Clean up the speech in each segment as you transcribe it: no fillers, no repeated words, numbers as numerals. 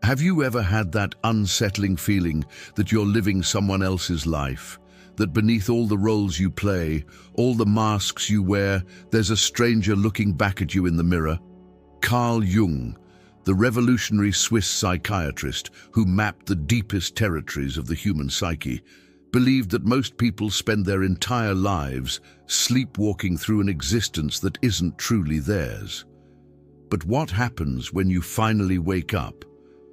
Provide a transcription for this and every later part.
Have you ever had that unsettling feeling that you're living someone else's life? That beneath all the roles you play, all the masks you wear, there's a stranger looking back at you in the mirror? Carl Jung, the revolutionary Swiss psychiatrist who mapped the deepest territories of the human psyche, believed that most people spend their entire lives sleepwalking through an existence that isn't truly theirs. But what happens when you finally wake up?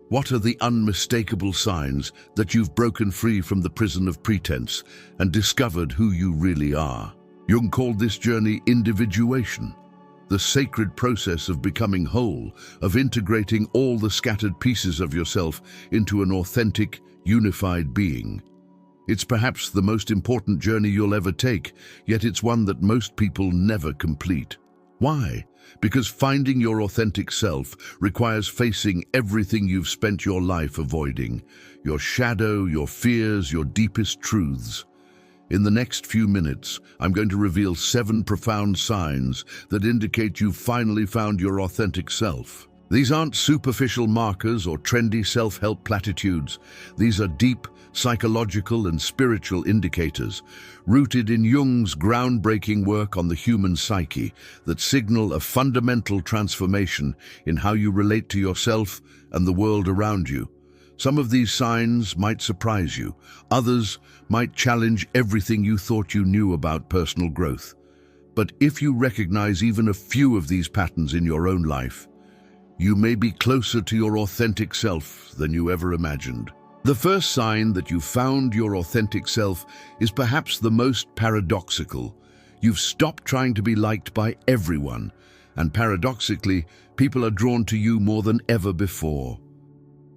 What are the unmistakable signs that you've broken free from the prison of pretense and discovered who you really are? Jung called this journey individuation, the sacred process of becoming whole, of integrating all the scattered pieces of yourself into an authentic, unified being. It's perhaps the most important journey you'll ever take, yet it's one that most people never complete. Why? Because finding your authentic self requires facing everything you've spent your life avoiding, your shadow, your fears, your deepest truths. In the next few minutes, I'm going to reveal 7 profound signs that indicate you've finally found your authentic self. These aren't superficial markers or trendy self-help platitudes. These are deep, psychological and spiritual indicators, rooted in Jung's groundbreaking work on the human psyche, that signal a fundamental transformation in how you relate to yourself and the world around you. Some of these signs might surprise you. Others might challenge everything you thought you knew about personal growth. But if you recognize even a few of these patterns in your own life, you may be closer to your authentic self than you ever imagined. The first sign that you found your authentic self is perhaps the most paradoxical. You've stopped trying to be liked by everyone, and paradoxically, people are drawn to you more than ever before.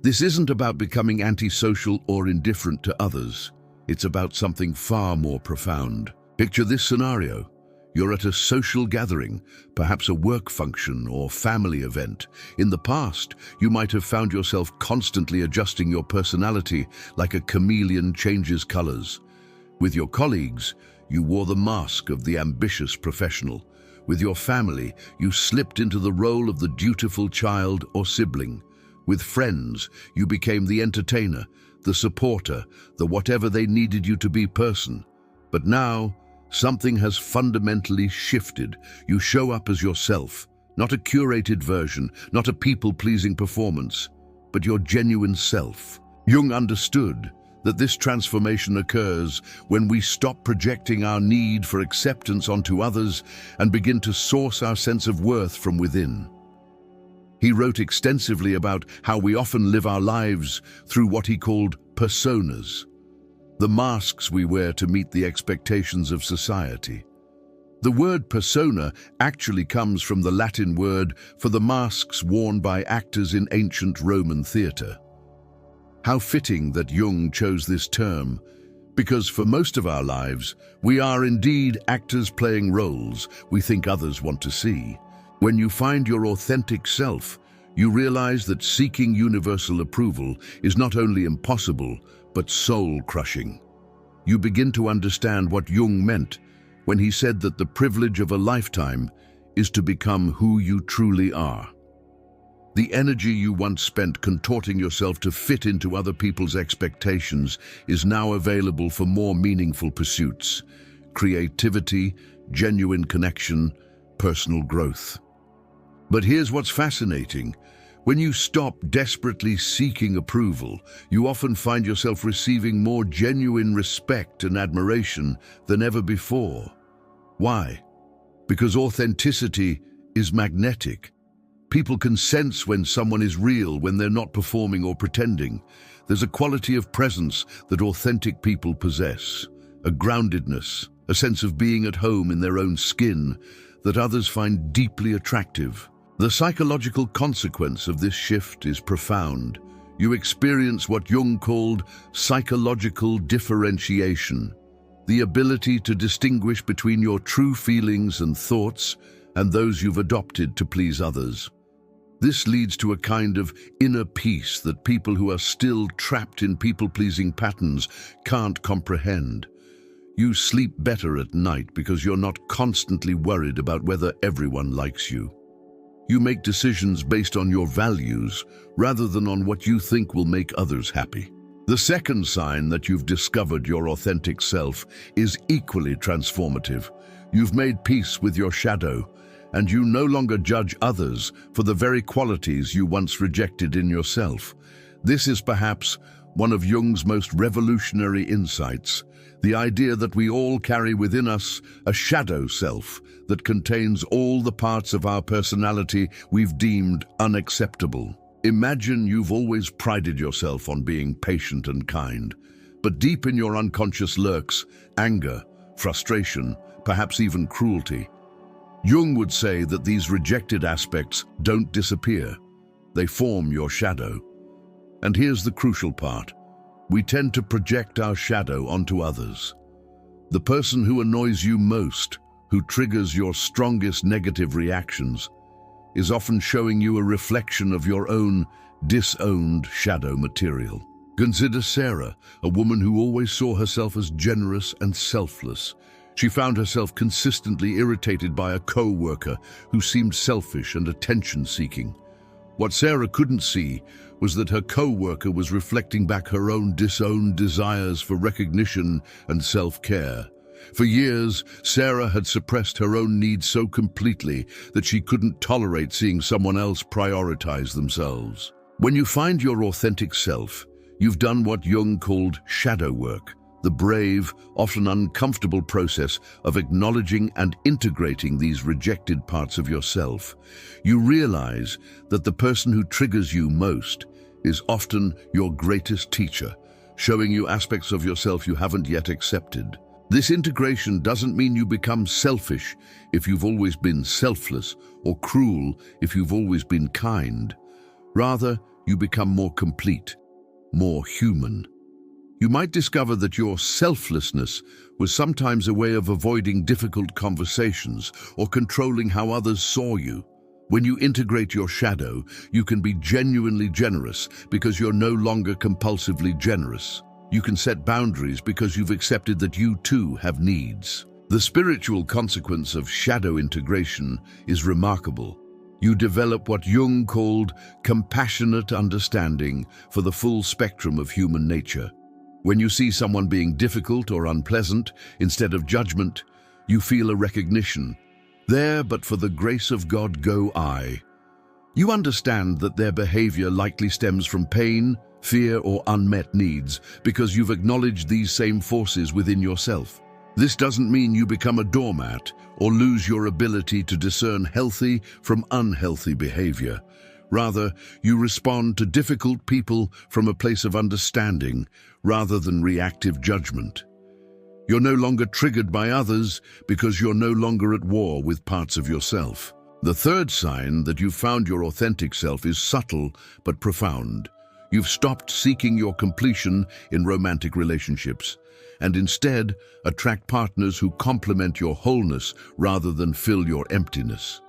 This isn't about becoming antisocial or indifferent to others. It's about something far more profound. Picture this scenario. You're at a social gathering, perhaps a work function or family event. In the past, you might have found yourself constantly adjusting your personality like a chameleon changes colors. With your colleagues, you wore the mask of the ambitious professional. With your family, you slipped into the role of the dutiful child or sibling. With friends, you became the entertainer, the supporter, the whatever they needed you to be person. But now, something has fundamentally shifted. You show up as yourself, not a curated version, not a people-pleasing performance, but your genuine self. Jung understood that this transformation occurs when we stop projecting our need for acceptance onto others and begin to source our sense of worth from within. He wrote extensively about how we often live our lives through what he called personas, the masks we wear to meet the expectations of society. The word persona actually comes from the Latin word for the masks worn by actors in ancient Roman theatre. How fitting that Jung chose this term, because for most of our lives, we are indeed actors playing roles we think others want to see. When you find your authentic self, you realize that seeking universal approval is not only impossible, but soul-crushing. You begin to understand what Jung meant when he said that the privilege of a lifetime is to become who you truly are. The energy you once spent contorting yourself to fit into other people's expectations is now available for more meaningful pursuits: creativity, genuine connection, personal growth. But here's what's fascinating. When you stop desperately seeking approval, you often find yourself receiving more genuine respect and admiration than ever before. Why? Because authenticity is magnetic. People can sense when someone is real, when they're not performing or pretending. There's a quality of presence that authentic people possess, a groundedness, a sense of being at home in their own skin that others find deeply attractive. The psychological consequence of this shift is profound. You experience what Jung called psychological differentiation, the ability to distinguish between your true feelings and thoughts and those you've adopted to please others. This leads to a kind of inner peace that people who are still trapped in people-pleasing patterns can't comprehend. You sleep better at night because you're not constantly worried about whether everyone likes you. You make decisions based on your values rather than on what you think will make others happy. The second sign that you've discovered your authentic self is equally transformative. You've made peace with your shadow, and you no longer judge others for the very qualities you once rejected in yourself. This is perhaps one of Jung's most revolutionary insights, the idea that we all carry within us a shadow self that contains all the parts of our personality we've deemed unacceptable. Imagine you've always prided yourself on being patient and kind, but deep in your unconscious lurks anger, frustration, perhaps even cruelty. Jung would say that these rejected aspects don't disappear. They form your shadow. And here's the crucial part. We tend to project our shadow onto others. The person who annoys you most, who triggers your strongest negative reactions, is often showing you a reflection of your own disowned shadow material. Consider Sarah, a woman who always saw herself as generous and selfless. She found herself consistently irritated by a co-worker who seemed selfish and attention-seeking. What Sarah couldn't see was that her co-worker was reflecting back her own disowned desires for recognition and self-care. For years, Sarah had suppressed her own needs so completely that she couldn't tolerate seeing someone else prioritize themselves. When you find your authentic self, you've done what Jung called shadow work, the brave, often uncomfortable process of acknowledging and integrating these rejected parts of yourself. You realize that the person who triggers you most is often your greatest teacher, showing you aspects of yourself you haven't yet accepted. This integration doesn't mean you become selfish if you've always been selfless, or cruel if you've always been kind. Rather, you become more complete, more human. You might discover that your selflessness was sometimes a way of avoiding difficult conversations or controlling how others saw you. When you integrate your shadow, you can be genuinely generous because you're no longer compulsively generous. You can set boundaries because you've accepted that you too have needs. The spiritual consequence of shadow integration is remarkable. You develop what Jung called compassionate understanding for the full spectrum of human nature. When you see someone being difficult or unpleasant, instead of judgment, you feel a recognition. There, but for the grace of God go I. You understand that their behavior likely stems from pain, fear, or unmet needs because you've acknowledged these same forces within yourself. This doesn't mean you become a doormat or lose your ability to discern healthy from unhealthy behavior. Rather, you respond to difficult people from a place of understanding rather than reactive judgment. You're no longer triggered by others because you're no longer at war with parts of yourself. The third sign that you've found your authentic self is subtle but profound. You've stopped seeking your completion in romantic relationships and instead attract partners who complement your wholeness rather than fill your emptiness.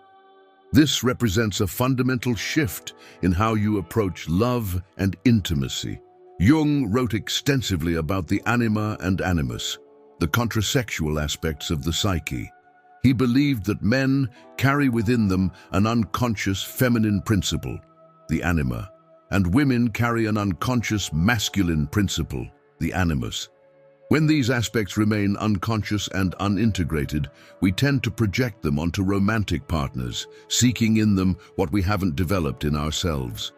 This represents a fundamental shift in how you approach love and intimacy. Jung wrote extensively about the anima and animus, the contrasexual aspects of the psyche. He believed that men carry within them an unconscious feminine principle, the anima, and women carry an unconscious masculine principle, the animus. When these aspects remain unconscious and unintegrated, we tend to project them onto romantic partners, seeking in them what we haven't developed in ourselves.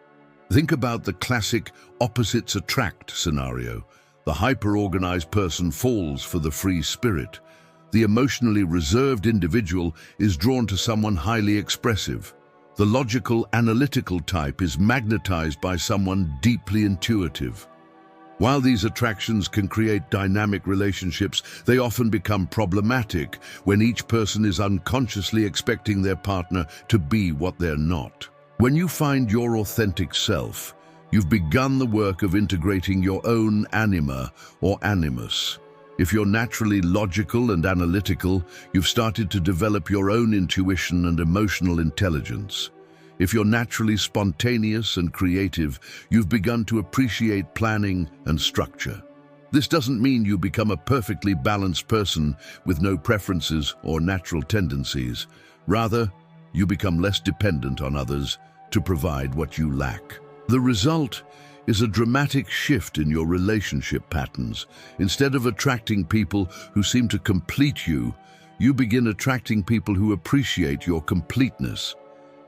Think about the classic opposites attract scenario. The hyper-organized person falls for the free spirit. The emotionally reserved individual is drawn to someone highly expressive. The logical, analytical type is magnetized by someone deeply intuitive. While these attractions can create dynamic relationships, they often become problematic when each person is unconsciously expecting their partner to be what they're not. When you find your authentic self, you've begun the work of integrating your own anima or animus. If you're naturally logical and analytical, you've started to develop your own intuition and emotional intelligence. If you're naturally spontaneous and creative, you've begun to appreciate planning and structure. This doesn't mean you become a perfectly balanced person with no preferences or natural tendencies. Rather, You become less dependent on others to provide what you lack. The result is a dramatic shift in your relationship patterns. Instead of attracting people who seem to complete you, you begin attracting people who appreciate your completeness.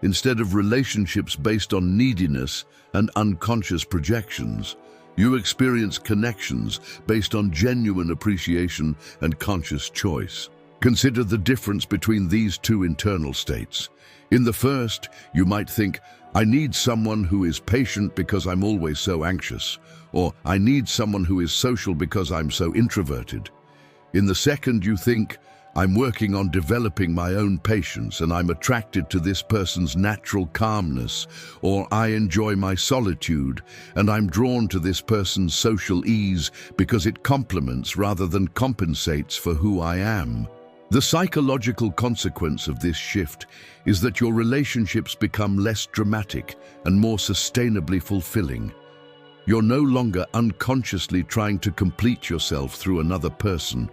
Instead of relationships based on neediness and unconscious projections, you experience connections based on genuine appreciation and conscious choice. Consider the difference between these two internal states. In the first, you might think, I need someone who is patient because I'm always so anxious, or I need someone who is social because I'm so introverted. In the second, you think, I'm working on developing my own patience and I'm attracted to this person's natural calmness, or I enjoy my solitude and I'm drawn to this person's social ease because it complements rather than compensates for who I am. The psychological consequence of this shift is that your relationships become less dramatic and more sustainably fulfilling. You're no longer unconsciously trying to complete yourself through another person,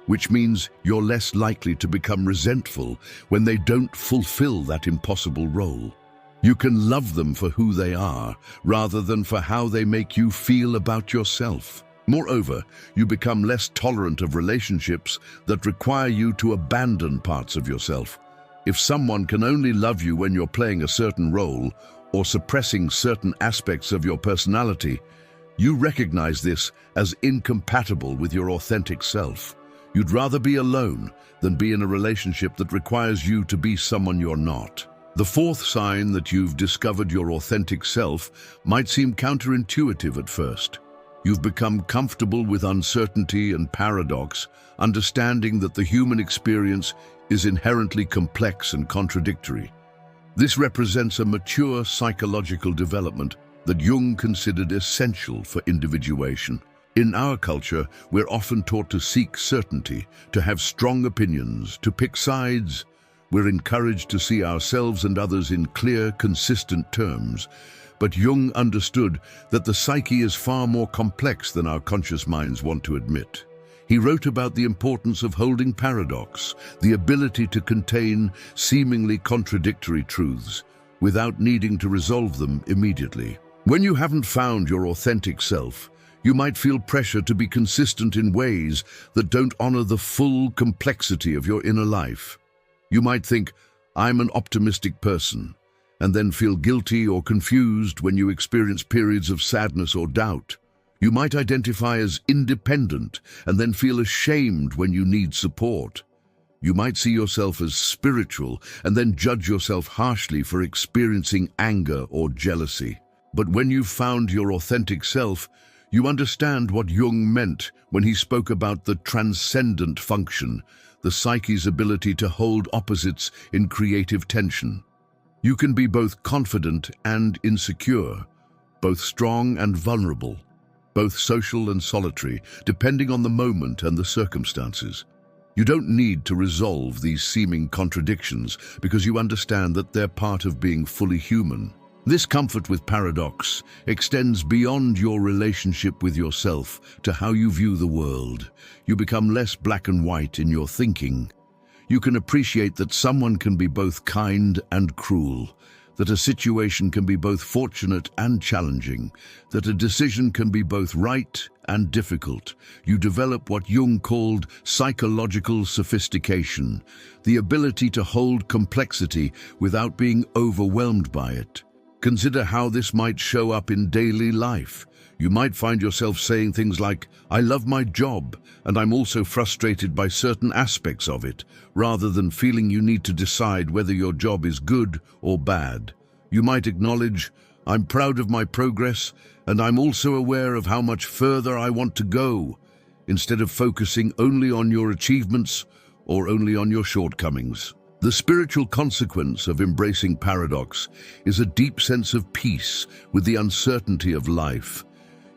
which means you're less likely to become resentful when they don't fulfill that impossible role. You can love them for who they are, rather than for how they make you feel about yourself. Moreover, you become less tolerant of relationships that require you to abandon parts of yourself. If someone can only love you when you're playing a certain role or suppressing certain aspects of your personality, you recognize this as incompatible with your authentic self. You'd rather be alone than be in a relationship that requires you to be someone you're not. The fourth sign that you've discovered your authentic self might seem counterintuitive at first. You've become comfortable with uncertainty and paradox, understanding that the human experience is inherently complex and contradictory. This represents a mature psychological development that Jung considered essential for individuation. In our culture, we're often taught to seek certainty, to have strong opinions, to pick sides. We're encouraged to see ourselves and others in clear, consistent terms. But Jung understood that the psyche is far more complex than our conscious minds want to admit. He wrote about the importance of holding paradox, the ability to contain seemingly contradictory truths without needing to resolve them immediately. When you haven't found your authentic self, you might feel pressure to be consistent in ways that don't honor the full complexity of your inner life. You might think, I'm an optimistic person, and then feel guilty or confused when you experience periods of sadness or doubt. You might identify as independent and then feel ashamed when you need support. You might see yourself as spiritual and then judge yourself harshly for experiencing anger or jealousy. But when you've found your authentic self, you understand what Jung meant when he spoke about the transcendent function, the psyche's ability to hold opposites in creative tension. You can be both confident and insecure, both strong and vulnerable, both social and solitary, depending on the moment and the circumstances. You don't need to resolve these seeming contradictions because you understand that they're part of being fully human. This comfort with paradox extends beyond your relationship with yourself to how you view the world. You become less black and white in your thinking. You can appreciate that someone can be both kind and cruel, that a situation can be both fortunate and challenging, that a decision can be both right and difficult. You develop what Jung called psychological sophistication, the ability to hold complexity without being overwhelmed by it. Consider how this might show up in daily life. You might find yourself saying things like, I love my job, and I'm also frustrated by certain aspects of it, rather than feeling you need to decide whether your job is good or bad. You might acknowledge, I'm proud of my progress, and I'm also aware of how much further I want to go, instead of focusing only on your achievements or only on your shortcomings. The spiritual consequence of embracing paradox is a deep sense of peace with the uncertainty of life.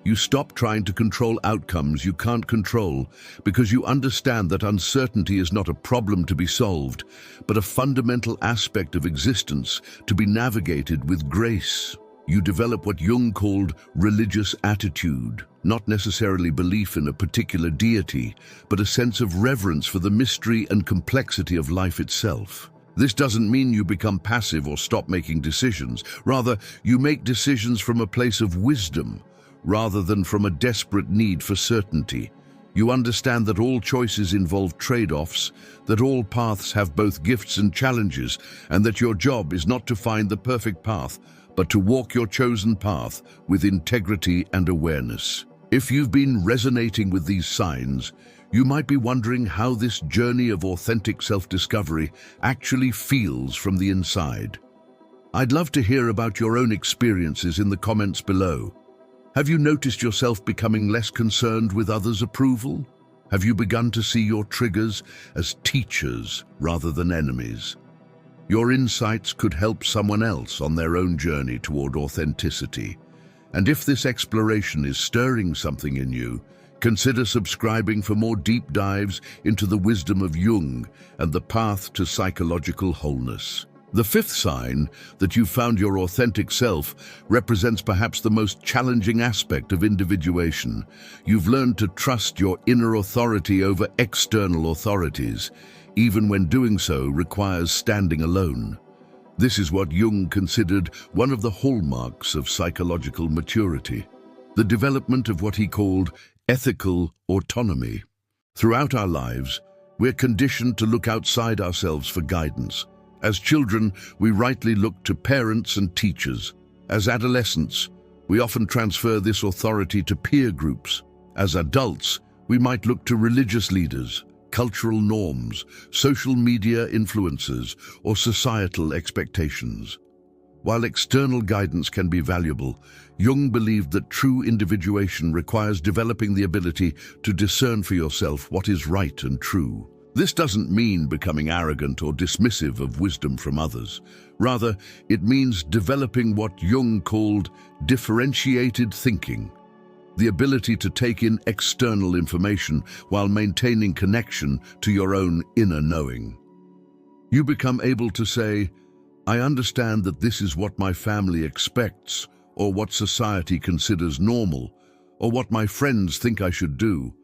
You stop trying to control outcomes you can't control because you understand that uncertainty is not a problem to be solved, but a fundamental aspect of existence to be navigated with grace. You develop what Jung called religious attitude, not necessarily belief in a particular deity, but a sense of reverence for the mystery and complexity of life itself. This doesn't mean you become passive or stop making decisions. Rather, you make decisions from a place of wisdom, rather than from a desperate need for certainty. You understand that all choices involve trade-offs, that all paths have both gifts and challenges, and that your job is not to find the perfect path, but to walk your chosen path with integrity and awareness. If you've been resonating with these signs, you might be wondering how this journey of authentic self-discovery actually feels from the inside. I'd love to hear about your own experiences in the comments below. Have you noticed yourself becoming less concerned with others' approval? Have you begun to see your triggers as teachers rather than enemies? Your insights could help someone else on their own journey toward authenticity. And if this exploration is stirring something in you, consider subscribing for more deep dives into the wisdom of Jung and the path to psychological wholeness. The fifth sign that you've found your authentic self represents perhaps the most challenging aspect of individuation. You've learned to trust your inner authority over external authorities, even when doing so requires standing alone. This is what Jung considered one of the hallmarks of psychological maturity, the development of what he called ethical autonomy. Throughout our lives, we're conditioned to look outside ourselves for guidance. As children, we rightly look to parents and teachers. As adolescents, we often transfer this authority to peer groups. As adults, we might look to religious leaders, cultural norms, social media influences, or societal expectations. While external guidance can be valuable, Jung believed that true individuation requires developing the ability to discern for yourself what is right and true. This doesn't mean becoming arrogant or dismissive of wisdom from others. Rather, it means developing what Jung called differentiated thinking, the ability to take in external information while maintaining connection to your own inner knowing. You become able to say, I understand that this is what my family expects, or what society considers normal, or what my friends think I should do.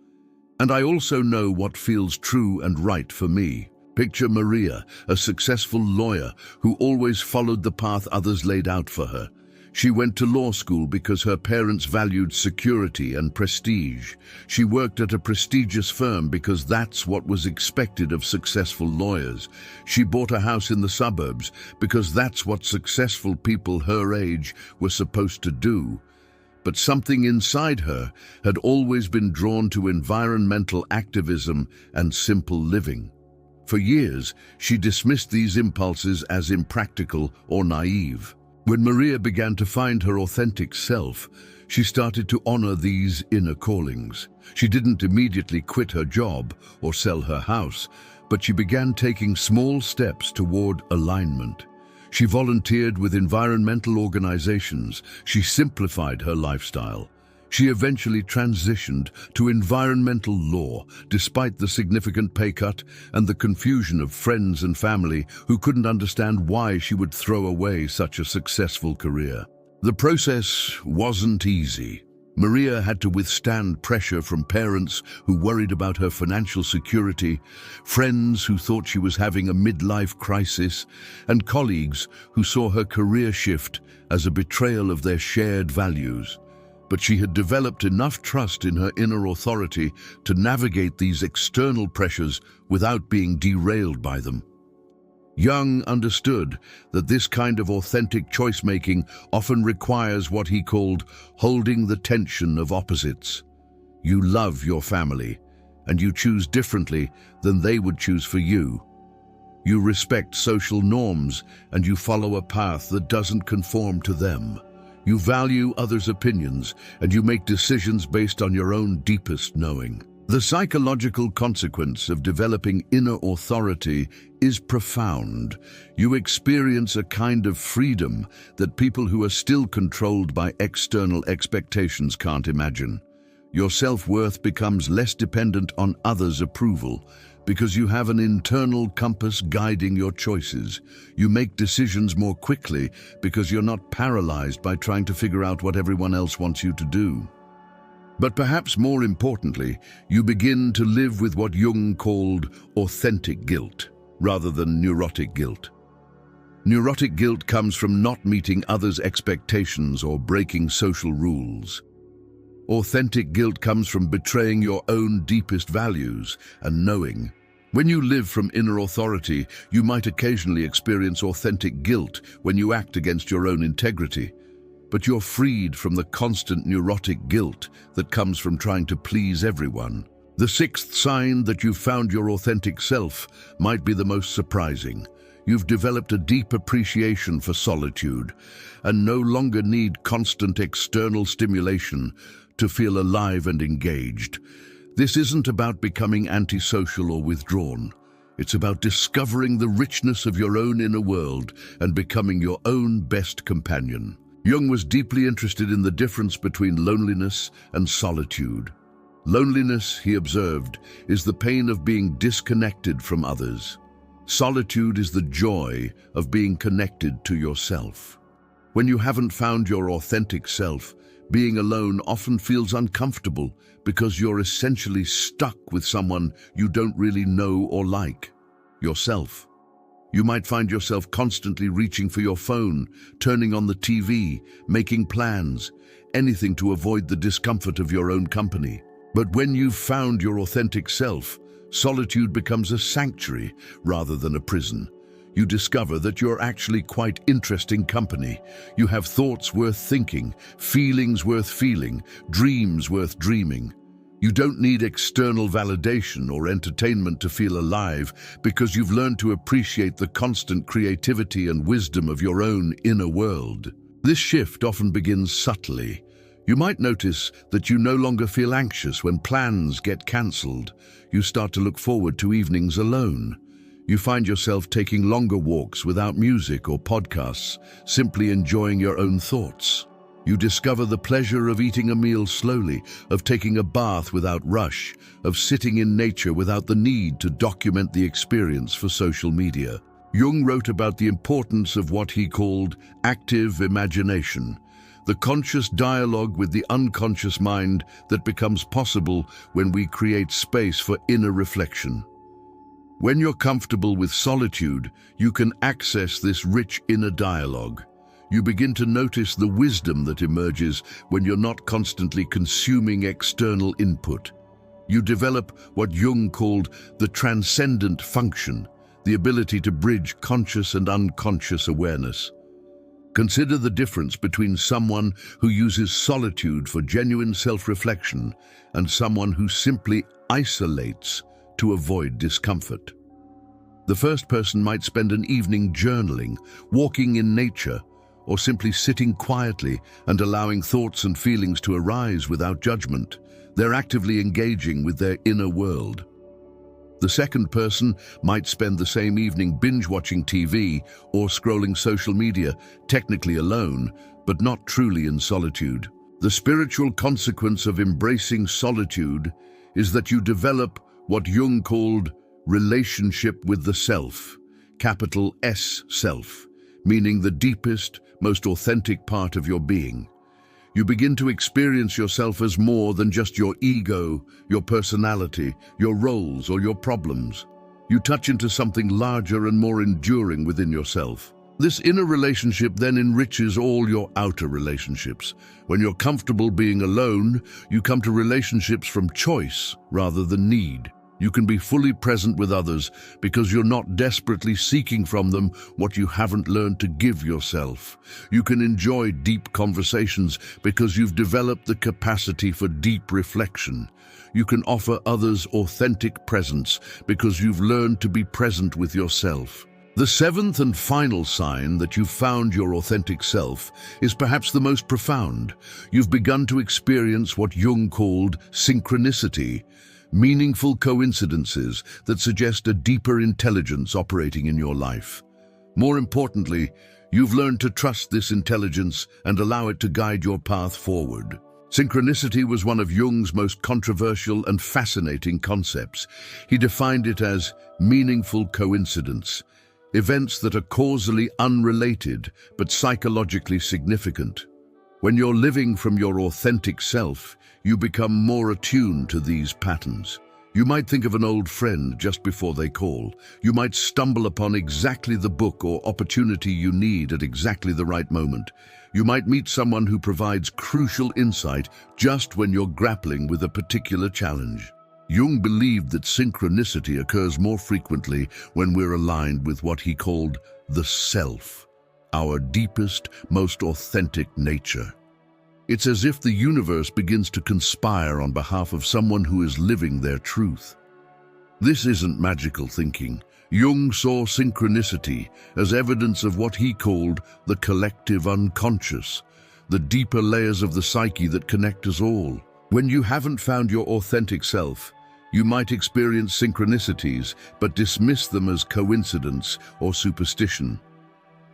And I also know what feels true and right for me. Picture Maria, a successful lawyer who always followed the path others laid out for her. She went to law school because her parents valued security and prestige. She worked at a prestigious firm because that's what was expected of successful lawyers. She bought a house in the suburbs because that's what successful people her age were supposed to do. But something inside her had always been drawn to environmental activism and simple living. For years, she dismissed these impulses as impractical or naive. When Maria began to find her authentic self, she started to honor these inner callings. She didn't immediately quit her job or sell her house, but she began taking small steps toward alignment. She volunteered with environmental organizations. She simplified her lifestyle. She eventually transitioned to environmental law, despite the significant pay cut and the confusion of friends and family who couldn't understand why she would throw away such a successful career. The process wasn't easy. Maria had to withstand pressure from parents who worried about her financial security, friends who thought she was having a midlife crisis, and colleagues who saw her career shift as a betrayal of their shared values. But she had developed enough trust in her inner authority to navigate these external pressures without being derailed by them. Jung understood that this kind of authentic choice-making often requires what he called holding the tension of opposites. You love your family, and you choose differently than they would choose for you. You respect social norms, and you follow a path that doesn't conform to them. You value others' opinions, and you make decisions based on your own deepest knowing. The psychological consequence of developing inner authority is profound. You experience a kind of freedom that people who are still controlled by external expectations can't imagine. Your self-worth becomes less dependent on others' approval because you have an internal compass guiding your choices. You make decisions more quickly because you're not paralyzed by trying to figure out what everyone else wants you to do. But perhaps more importantly, you begin to live with what Jung called authentic guilt. rather than neurotic guilt. Neurotic guilt comes from not meeting others' expectations or breaking social rules. Authentic guilt comes from betraying your own deepest values and knowing. When you live from inner authority, you might occasionally experience authentic guilt when you act against your own integrity. But you're freed from the constant neurotic guilt that comes from trying to please everyone. The sixth sign that you've found your authentic self might be the most surprising. You've developed a deep appreciation for solitude and no longer need constant external stimulation to feel alive and engaged. This isn't about becoming antisocial or withdrawn. It's about discovering the richness of your own inner world and becoming your own best companion. Jung was deeply interested in the difference between loneliness and solitude. Loneliness, he observed, is the pain of being disconnected from others. Solitude is the joy of being connected to yourself. When you haven't found your authentic self, being alone often feels uncomfortable because you're essentially stuck with someone you don't really know or like, yourself. You might find yourself constantly reaching for your phone, turning on the TV, making plans, anything to avoid the discomfort of your own company. But when you've found your authentic self, solitude becomes a sanctuary rather than a prison. You discover that you're actually quite interesting company. You have thoughts worth thinking, feelings worth feeling, dreams worth dreaming. You don't need external validation or entertainment to feel alive because you've learned to appreciate the constant creativity and wisdom of your own inner world. This shift often begins subtly. You might notice that you no longer feel anxious when plans get cancelled. You start to look forward to evenings alone. You find yourself taking longer walks without music or podcasts, simply enjoying your own thoughts. You discover the pleasure of eating a meal slowly, of taking a bath without rush, of sitting in nature without the need to document the experience for social media. Jung wrote about the importance of what he called active imagination, the conscious dialogue with the unconscious mind that becomes possible when we create space for inner reflection. When you're comfortable with solitude, you can access this rich inner dialogue. You begin to notice the wisdom that emerges when you're not constantly consuming external input. You develop what Jung called the transcendent function, the ability to bridge conscious and unconscious awareness. Consider the difference between someone who uses solitude for genuine self-reflection and someone who simply isolates to avoid discomfort. The first person might spend an evening journaling, walking in nature, or simply sitting quietly and allowing thoughts and feelings to arise without judgment. They're actively engaging with their inner world. The second person might spend the same evening binge-watching TV or scrolling social media, technically alone, but not truly in solitude. The spiritual consequence of embracing solitude is that you develop what Jung called relationship with the self, capital S self, meaning the deepest, most authentic part of your being. You begin to experience yourself as more than just your ego, your personality, your roles, or your problems. You touch into something larger and more enduring within yourself. This inner relationship then enriches all your outer relationships. When you're comfortable being alone, you come to relationships from choice rather than need. You can be fully present with others because you're not desperately seeking from them what you haven't learned to give yourself. You can enjoy deep conversations because you've developed the capacity for deep reflection. You can offer others authentic presence because you've learned to be present with yourself. The seventh and final sign that you've found your authentic self is perhaps the most profound. You've begun to experience what Jung called synchronicity, meaningful coincidences that suggest a deeper intelligence operating in your life. More importantly, you've learned to trust this intelligence and allow it to guide your path forward. Synchronicity was one of Jung's most controversial and fascinating concepts. He defined it as meaningful coincidence, events that are causally unrelated but psychologically significant. When you're living from your authentic self, you become more attuned to these patterns. You might think of an old friend just before they call. You might stumble upon exactly the book or opportunity you need at exactly the right moment. You might meet someone who provides crucial insight just when you're grappling with a particular challenge. Jung believed that synchronicity occurs more frequently when we're aligned with what he called the self, our deepest, most authentic nature. It's as if the universe begins to conspire on behalf of someone who is living their truth. This isn't magical thinking. Jung saw synchronicity as evidence of what he called the collective unconscious, the deeper layers of the psyche that connect us all. When you haven't found your authentic self, you might experience synchronicities but dismiss them as coincidence or superstition.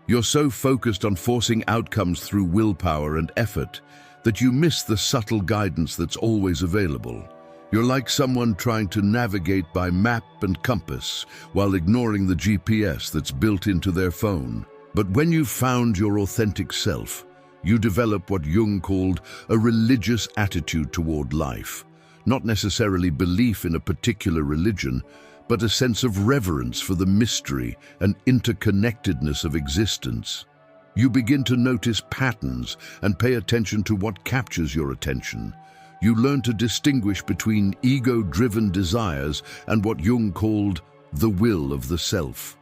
You're so focused on forcing outcomes through willpower and effort that you miss the subtle guidance that's always available. You're like someone trying to navigate by map and compass while ignoring the GPS that's built into their phone. But when you've found your authentic self, you develop what Jung called a religious attitude toward life. Not necessarily belief in a particular religion, but a sense of reverence for the mystery and interconnectedness of existence. You begin to notice patterns and pay attention to what captures your attention. You learn to distinguish between ego-driven desires and what Jung called the will of the self,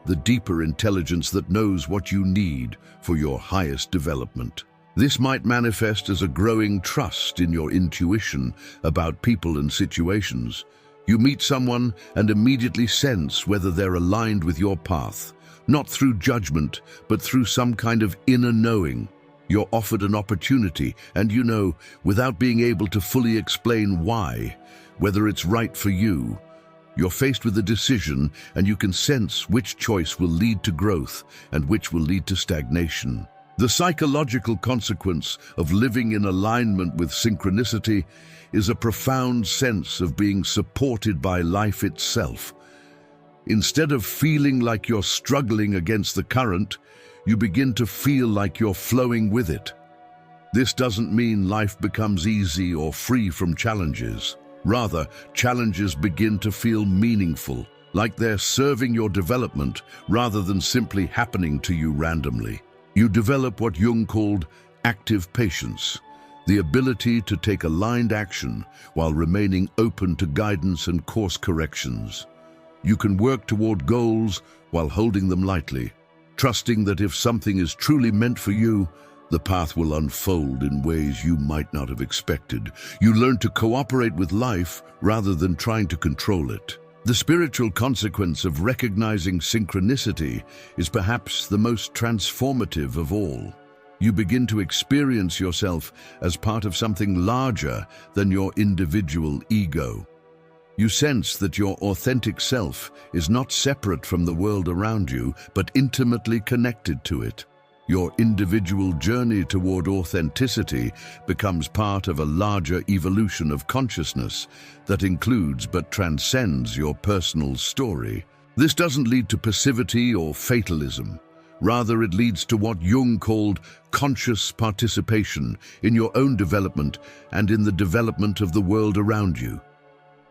the deeper intelligence that knows what you need for your highest development. This might manifest as a growing trust in your intuition about people and situations. You meet someone and immediately sense whether they're aligned with your path, not through judgment, but through some kind of inner knowing. You're offered an opportunity, and you know, without being able to fully explain why, whether it's right for you. You're faced with a decision, and you can sense which choice will lead to growth and which will lead to stagnation. The psychological consequence of living in alignment with synchronicity is a profound sense of being supported by life itself. Instead of feeling like you're struggling against the current, you begin to feel like you're flowing with it. This doesn't mean life becomes easy or free from challenges. Rather, challenges begin to feel meaningful, like they're serving your development rather than simply happening to you randomly. You develop what Jung called active patience, the ability to take aligned action while remaining open to guidance and course corrections. You can work toward goals while holding them lightly, trusting that if something is truly meant for you, the path will unfold in ways you might not have expected. You learn to cooperate with life rather than trying to control it. The spiritual consequence of recognizing synchronicity is perhaps the most transformative of all. You begin to experience yourself as part of something larger than your individual ego. You sense that your authentic self is not separate from the world around you, but intimately connected to it. Your individual journey toward authenticity becomes part of a larger evolution of consciousness that includes but transcends your personal story. This doesn't lead to passivity or fatalism. Rather, it leads to what Jung called conscious participation in your own development and in the development of the world around you.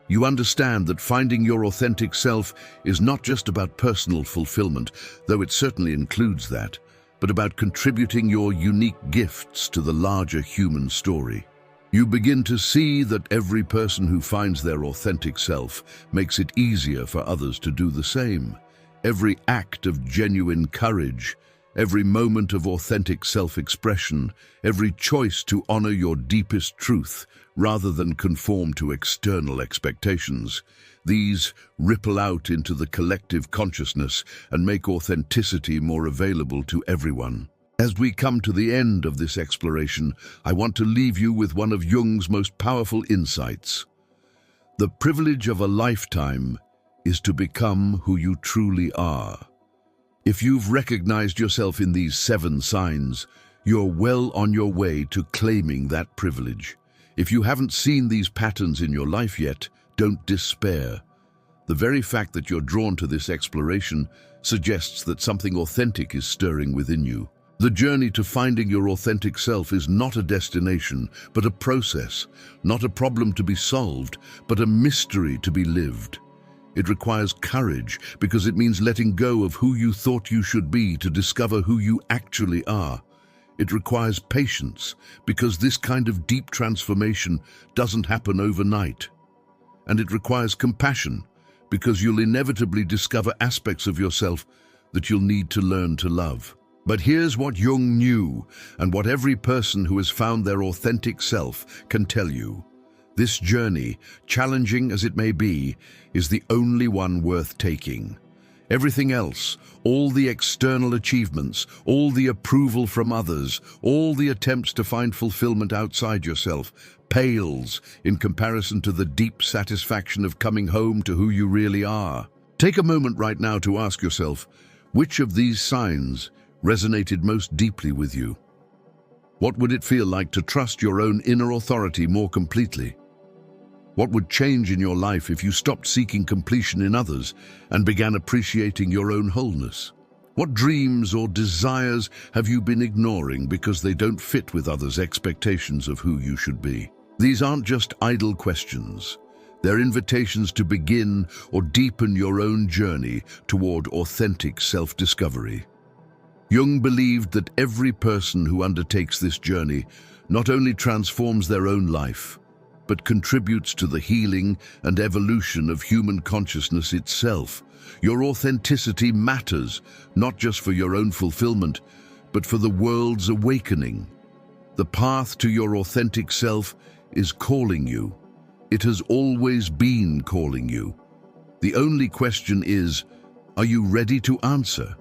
You understand that finding your authentic self is not just about personal fulfillment, though it certainly includes that, but about contributing your unique gifts to the larger human story. You begin to see that every person who finds their authentic self makes it easier for others to do the same. Every act of genuine courage, every moment of authentic self-expression, every choice to honor your deepest truth rather than conform to external expectations. These ripple out into the collective consciousness and make authenticity more available to everyone. As we come to the end of this exploration, I want to leave you with one of Jung's most powerful insights. The privilege of a lifetime is to become who you truly are. If you've recognized yourself in these 7 signs, you're well on your way to claiming that privilege. If you haven't seen these patterns in your life yet, don't despair. The very fact that you're drawn to this exploration suggests that something authentic is stirring within you. The journey to finding your authentic self is not a destination, but a process, not a problem to be solved, but a mystery to be lived. It requires courage because it means letting go of who you thought you should be to discover who you actually are. It requires patience because this kind of deep transformation doesn't happen overnight. And it requires compassion because you'll inevitably discover aspects of yourself that you'll need to learn to love. But here's what Jung knew, and what every person who has found their authentic self can tell you. This journey, challenging as it may be, is the only one worth taking. Everything else, all the external achievements, all the approval from others, all the attempts to find fulfillment outside yourself, pales in comparison to the deep satisfaction of coming home to who you really are. Take a moment right now to ask yourself, which of these signs resonated most deeply with you? What would it feel like to trust your own inner authority more completely? What would change in your life if you stopped seeking completion in others and began appreciating your own wholeness? What dreams or desires have you been ignoring because they don't fit with others' expectations of who you should be? These aren't just idle questions. They're invitations to begin or deepen your own journey toward authentic self-discovery. Jung believed that every person who undertakes this journey not only transforms their own life, but contributes to the healing and evolution of human consciousness itself. Your authenticity matters, not just for your own fulfillment, but for the world's awakening. The path to your authentic self is calling you. It has always been calling you. The only question is, are you ready to answer?